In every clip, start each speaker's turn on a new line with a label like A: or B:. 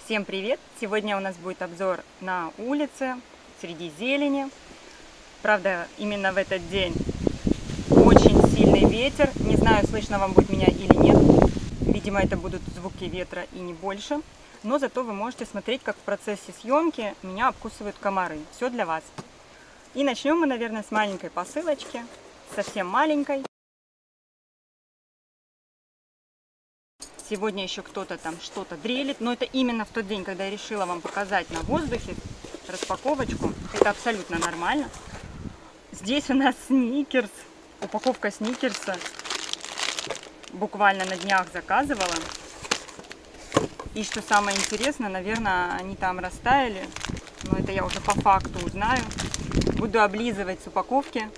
A: Всем привет! Сегодня у нас будет обзор на улице, среди зелени. Правда, именно в этот день очень сильный ветер. Не знаю, слышно вам будет меня или нет. Видимо, это будут звуки ветра и не больше. Но зато вы можете смотреть, как в процессе съемки меня обкусывают комары. Все для вас. И начнем мы, наверное, с маленькой посылочки. Совсем маленькой. Сегодня еще кто-то там что-то дрелит, но это именно в тот день, когда я решила вам показать на воздухе распаковочку. Это абсолютно нормально. Здесь у нас сникерс, упаковка сникерса. Буквально на днях заказывала. И что самое интересное, наверное, они там растаяли, но это я уже по факту узнаю. Буду облизывать с упаковки.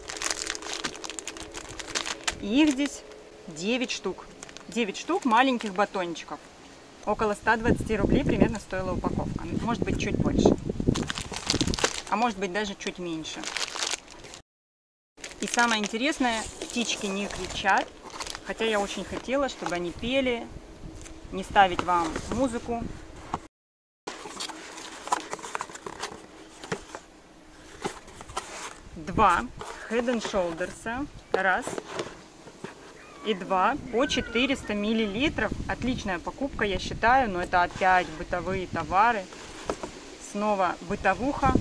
A: И их здесь 9 штук. 9 штук маленьких батончиков. Около 120 рублей примерно стоила упаковка. Может быть, чуть больше. А может быть, даже чуть меньше. И самое интересное, птички не кричат. Хотя я очень хотела, чтобы они пели. Не ставить вам музыку. Два Head and Shoulders. Раз. И два по 400 миллилитров. Отличная покупка, я считаю, но это опять бытовые товары. Снова бытовуха.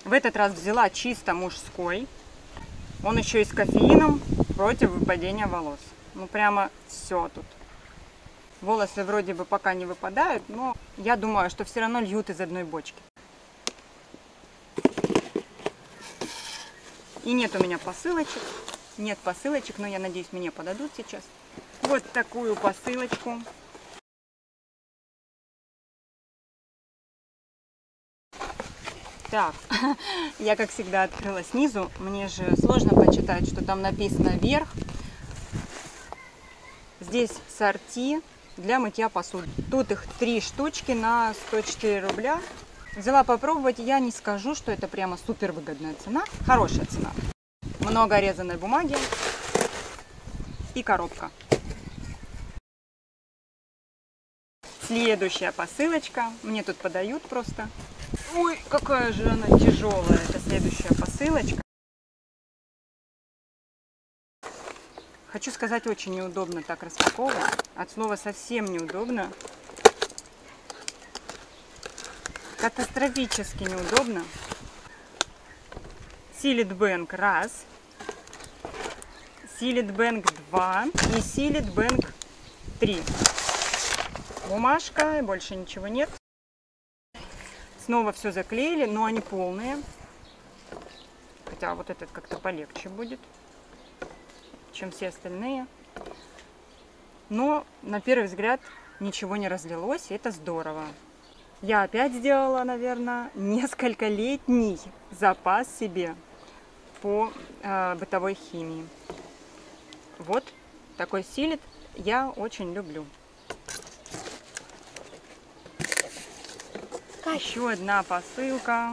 A: В этот раз взяла чисто мужской. Он еще и с кофеином против выпадения волос. Ну прямо все тут. Волосы вроде бы пока не выпадают, но я думаю, что все равно льют из одной бочки. И нет у меня посылочек. Нет посылочек, но я надеюсь, мне подадут сейчас. Вот такую посылочку. Так, я как всегда открыла снизу. Мне же сложно почитать, что там написано вверх. Здесь сорти для мытья посуды. Тут их 3 штучки на 104 рубля. Взяла попробовать, я не скажу, что это прямо супер выгодная цена. Хорошая цена. Много резаной бумаги и коробка. Следующая посылочка. Мне тут подают просто. Ой, какая же она тяжелая. Это следующая посылочка. Хочу сказать, очень неудобно так распаковывать. От слова совсем неудобно. Катастрофически неудобно. Sealed Bank 1, Sealed Bank 2 и Sealed Bank 3. Бумажка, больше ничего нет. Снова все заклеили, но они полные. Хотя вот этот как-то полегче будет, чем все остальные. Но на первый взгляд ничего не разлилось, и это здорово. Я опять сделала, наверное, нескольколетний запас себе по бытовой химии. Вот такой Sealed я очень люблю. Еще одна посылка.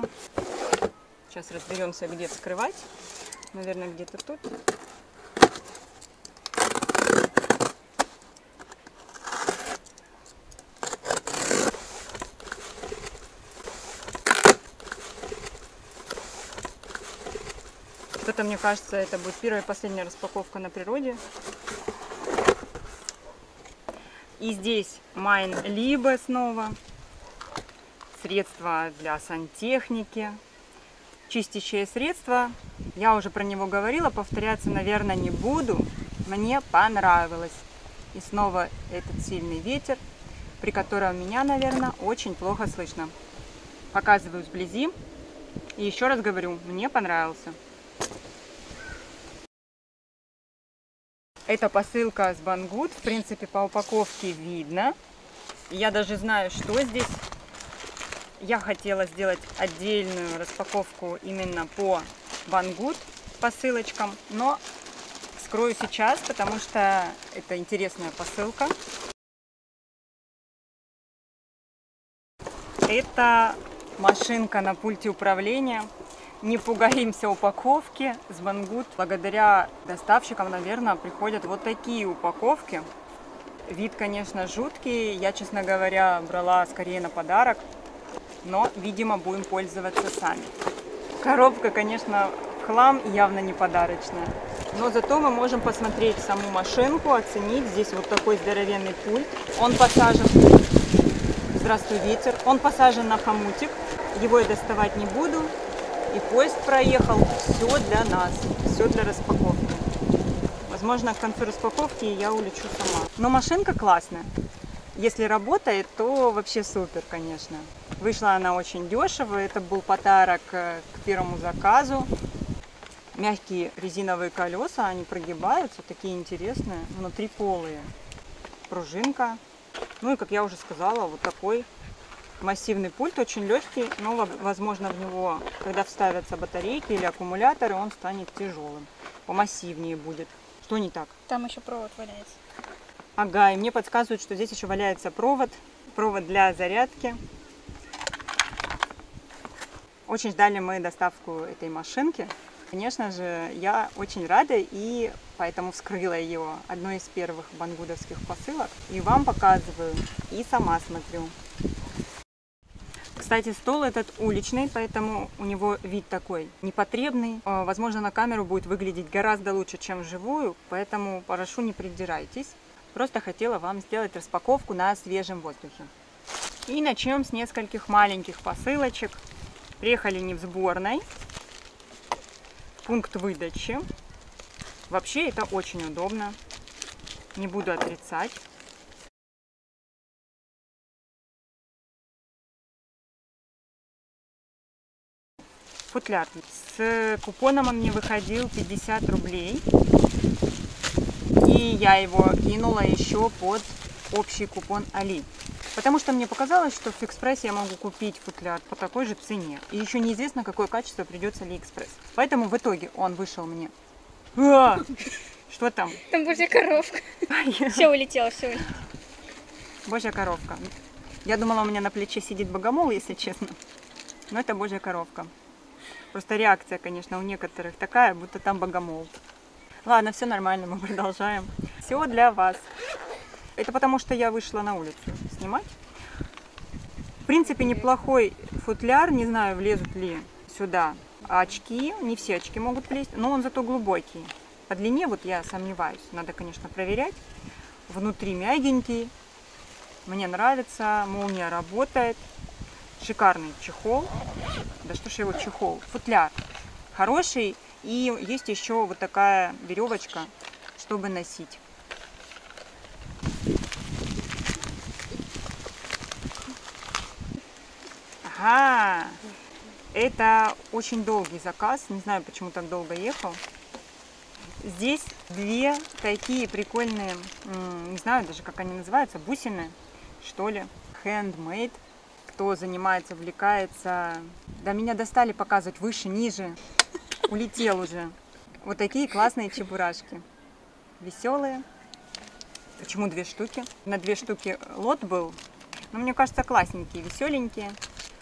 A: Сейчас разберемся, где вскрывать. Наверное, где-то тут. Это, мне кажется, это будет первая и последняя распаковка на природе. И здесь Mein Liebe снова. Средство для сантехники. Чистящее средство. Я уже про него говорила, повторяться, наверное, не буду. Мне понравилось. И снова этот сильный ветер, при котором меня, наверное, очень плохо слышно. Показываю вблизи. И еще раз говорю, мне понравился. Это посылка с Banggood. В принципе, по упаковке видно. Я даже знаю, что здесь. Я хотела сделать отдельную распаковку именно по Banggood посылочкам, но скрою сейчас, потому что это интересная посылка. Это машинка на пульте управления. Не пугаемся упаковки. С Banggood благодаря доставщикам, наверное, приходят вот такие упаковки. Вид, конечно, жуткий. Я, честно говоря, брала скорее на подарок. Но, видимо, будем пользоваться сами. Коробка, конечно, в хлам, явно не подарочная. Но зато мы можем посмотреть саму машинку, оценить. Здесь вот такой здоровенный пульт. Он посажен... Здравствуй, ветер. Он посажен на хомутик. Его я доставать не буду. И поезд проехал. Все для нас. Все для распаковки. Возможно, к концу распаковки я улечу сама. Но машинка классная. Если работает, то вообще супер, конечно. Вышла она очень дешево. Это был подарок к первому заказу. Мягкие резиновые колеса, они прогибаются, такие интересные, внутри полые. Пружинка. Ну и, как я уже сказала, вот такой массивный пульт, очень легкий, но, возможно, в него, когда вставятся батарейки или аккумуляторы, он станет тяжелым. Помассивнее будет. Что не так?
B: Там еще провод валяется.
A: Ага, и мне подсказывают, что здесь еще валяется провод. Провод для зарядки. Очень ждали мы доставку этой машинки. Конечно же, я очень рада и поэтому вскрыла ее, одной из первых банггудовских посылок. И вам показываю, и сама смотрю. Кстати, стол этот уличный, поэтому у него вид такой непотребный. Возможно, на камеру будет выглядеть гораздо лучше, чем вживую, поэтому прошу, не придирайтесь. Просто хотела вам сделать распаковку на свежем воздухе. И начнем с нескольких маленьких посылочек. Приехали не в сборной. Пункт выдачи. Вообще это очень удобно. Не буду отрицать. Футляр. С купоном он мне выходил 50 рублей. И я его кинула еще под общий купон Али. Потому что мне показалось, что в Фикспрессе я могу купить футляр по такой же цене. И еще неизвестно, какое качество придется Алиэкспресс. Поэтому в итоге он вышел мне. Что там?
B: Там божья коровка. Все улетело, все улетело.
A: Божья коровка. Я думала, у меня на плече сидит богомол, если честно. Но это божья коровка. Просто реакция, конечно, у некоторых такая, будто там богомол. Ладно, все нормально, мы продолжаем. Все для вас. Это потому, что я вышла на улицу снимать. В принципе, неплохой футляр. Не знаю, влезут ли сюда очки. Не все очки могут влезть, но он зато глубокий. По длине вот я сомневаюсь. Надо, конечно, проверять. Внутри мягенький. Мне нравится. Молния работает. Шикарный чехол. Да что ж его чехол? Футляр. Хороший. И есть еще вот такая веревочка, чтобы носить. Ага, это очень долгий заказ, не знаю, почему так долго ехал. Здесь две такие прикольные, не знаю даже, как они называются, бусины, что ли, handmade. Кто занимается, увлекается, да меня достали показывать выше, ниже, улетел уже. Вот такие классные чебурашки, веселые. Почему две штуки? На 2 штуки лот был, но мне кажется, классненькие, веселенькие.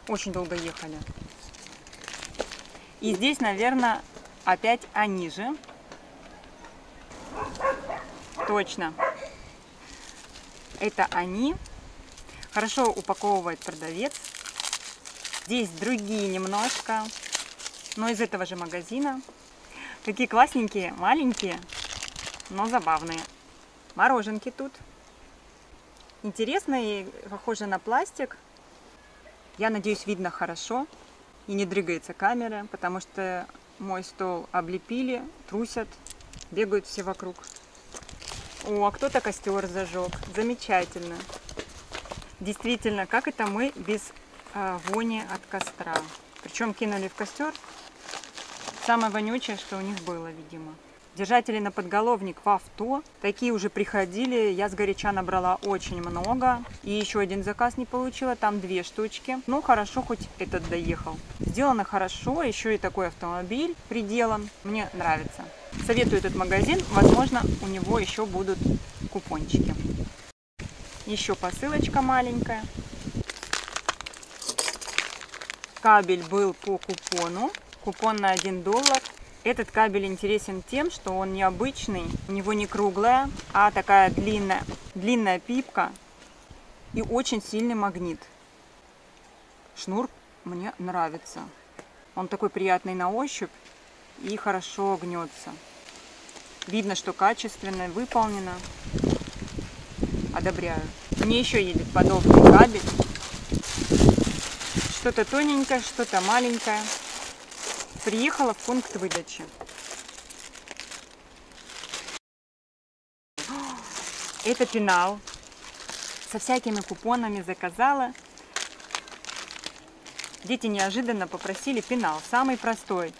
A: Очень долго ехали. И здесь, наверное, опять они же. Точно. Это они. Хорошо упаковывает продавец. Здесь другие немножко, но из этого же магазина. Такие классненькие, маленькие, но забавные. Мороженки тут. Интересные, похожи на пластик. Я надеюсь, видно хорошо и не дрыгается камера, потому что мой стол облепили, трусят, бегают все вокруг. О, а кто-то костер зажег. Замечательно. Действительно, как это мы без вони от костра? Причем кинули в костер самое вонючее, что у них было, видимо. Держатели на подголовник в авто. Такие уже приходили. Я сгоряча набрала очень много. И еще один заказ не получила. Там 2 штучки. Ну, хорошо, хоть этот доехал. Сделано хорошо. Еще и такой автомобиль приделан. Мне нравится. Советую этот магазин. Возможно, у него еще будут купончики. Еще посылочка маленькая. Кабель был по купону. Купон на $1. Этот кабель интересен тем, что он необычный, у него не круглая, а такая длинная пипка и очень сильный магнит. Шнур мне нравится. Он такой приятный на ощупь и хорошо гнется. Видно, что качественно выполнено. Одобряю. Мне еще едет подобный кабель. Что-то тоненькое, что-то маленькое. Приехала в пункт выдачи. Это пенал. Со всякими купонами заказала. Дети неожиданно попросили пенал. Самый простой.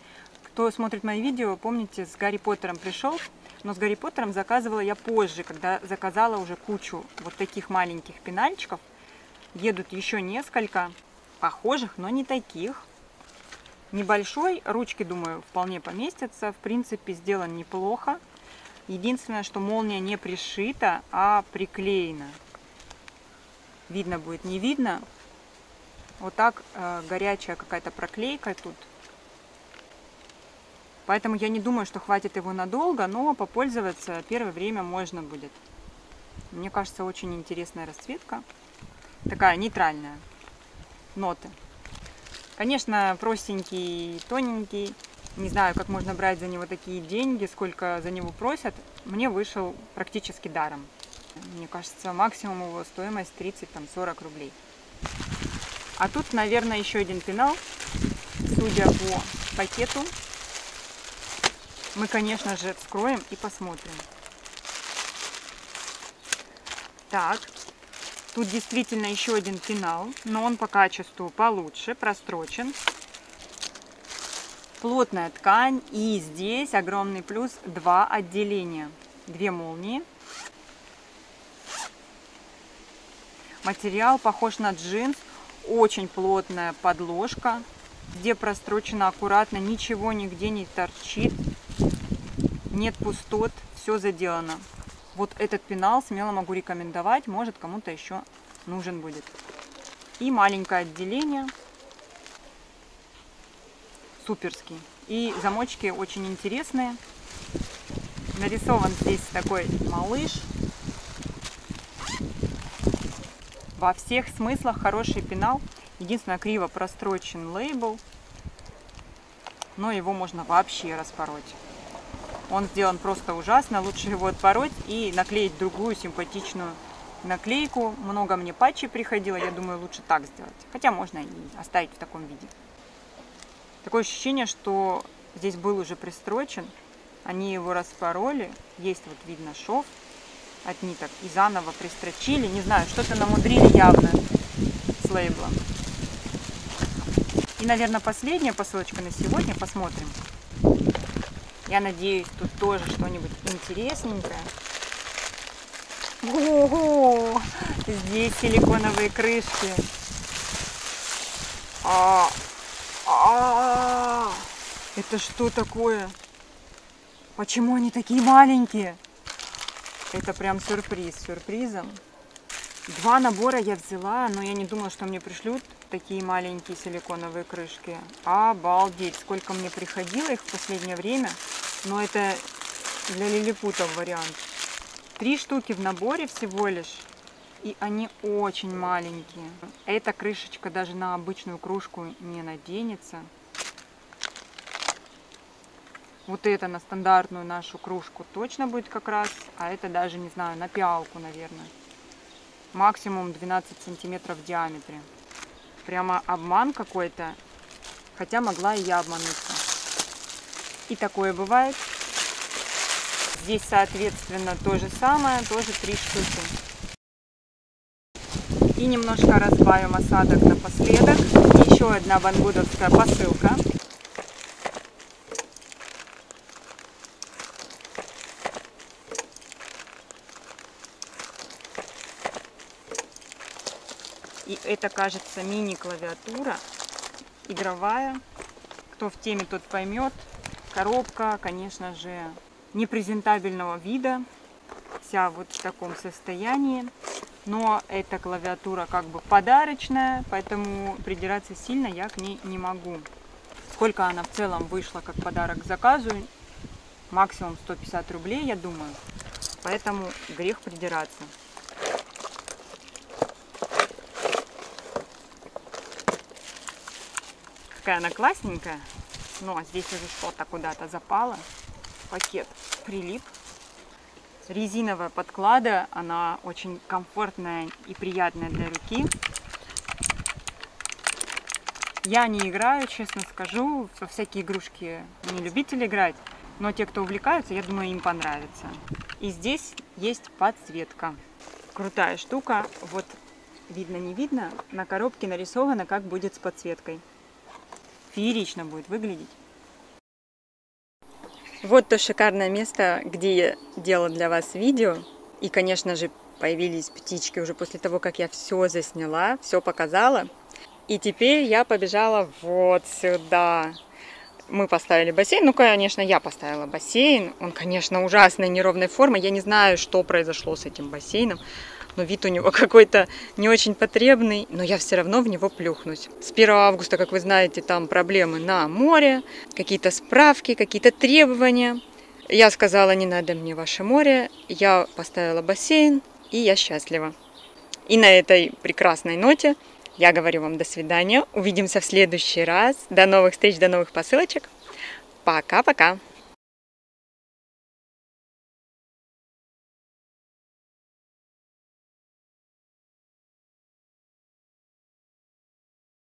A: Кто смотрит мои видео, помните, с Гарри Поттером пришел. Но с Гарри Поттером заказывала я позже, когда заказала уже кучу вот таких маленьких пенальчиков. Едут еще несколько похожих, но не таких. Небольшой, ручки, думаю, вполне поместятся. В принципе, сделан неплохо. Единственное, что молния не пришита, а приклеена. Видно будет, не видно. Вот так горячая какая-то проклейка тут. Поэтому я не думаю, что хватит его надолго, но попользоваться первое время можно будет. Мне кажется, очень интересная расцветка. Такая нейтральная. Ноты. Конечно, простенький, тоненький. Не знаю, как можно брать за него такие деньги, сколько за него просят. Мне вышел практически даром. Мне кажется, максимум его стоимость 30-40 рублей. А тут, наверное, еще один пенал. Судя по пакету, мы, конечно же, вскроем и посмотрим. Так. Тут действительно еще один пенал, но он по качеству получше, прострочен. Плотная ткань, и здесь огромный плюс: 2 отделения, 2 молнии. Материал похож на джинс, очень плотная подложка, где прострочено аккуратно, ничего нигде не торчит, нет пустот, все заделано. Вот этот пенал смело могу рекомендовать, может кому-то еще нужен будет. И маленькое отделение, суперский. И замочки очень интересные. Нарисован здесь такой малыш. Во всех смыслах хороший пенал. Единственное, криво прострочен лейбл, но его можно вообще распороть. Он сделан просто ужасно, лучше его отпороть и наклеить другую симпатичную наклейку. Много мне патчей приходило, я думаю, лучше так сделать. Хотя можно и оставить в таком виде. Такое ощущение, что здесь был уже пристрочен, они его распороли, есть вот видно шов от ниток, и заново пристрочили. Не знаю, что-то намудрили явно с лейблом. И, наверное, последняя посылочка на сегодня, посмотрим. Я надеюсь, тут тоже что-нибудь интересненькое. Ого! Здесь силиконовые крышки. Это что такое? Почему они такие маленькие? Это прям сюрприз сюрпризом. 2 набора я взяла, но я не думала, что мне пришлют такие маленькие силиконовые крышки. Обалдеть! Сколько мне приходило их в последнее время. Но это для лилипутов вариант. 3 штуки в наборе всего лишь. И они очень маленькие. Эта крышечка даже на обычную кружку не наденется. Вот это на стандартную нашу кружку точно будет как раз. А это даже, не знаю, на пиалку, наверное. Максимум 12 сантиметров в диаметре. Прямо обман какой-то. Хотя могла и я обмануться. И такое бывает. Здесь, соответственно, то же самое. Тоже 3 штуки. И немножко разбавим осадок напоследок. Еще одна банггудовская посылка. И это, кажется, мини-клавиатура игровая. Кто в теме, тот поймет. Коробка, конечно же, непрезентабельного вида. Вся вот в таком состоянии. Но эта клавиатура как бы подарочная, поэтому придираться сильно я к ней не могу. Сколько она в целом вышла как подарок к заказу? Максимум 150 рублей, я думаю. Поэтому грех придираться. Какая она классненькая. Но здесь уже что-то куда-то запало. Пакет прилип. Резиновая подклада. Она очень комфортная и приятная для руки. Я не играю, честно скажу. Во всякие игрушки не любитель играть. Но те, кто увлекаются, я думаю, им понравится. И здесь есть подсветка. Крутая штука. Вот видно, не видно. На коробке нарисовано, как будет с подсветкой. Феерично будет выглядеть. Вот то шикарное место, где я делала для вас видео. И, конечно же, появились птички уже после того, как я все засняла, все показала. И теперь я побежала вот сюда. Мы поставили бассейн. Ну, конечно, я поставила бассейн. Он, конечно, ужасной неровной формы. Я не знаю, что произошло с этим бассейном. Но вид у него какой-то не очень потребный. Но я все равно в него плюхнусь. С 1 августа, как вы знаете, там проблемы на море. Какие-то справки, какие-то требования. Я сказала, не надо мне ваше море. Я поставила бассейн, и я счастлива. И на этой прекрасной ноте я говорю вам до свидания. Увидимся в следующий раз. До новых встреч, до новых посылочек. Пока-пока.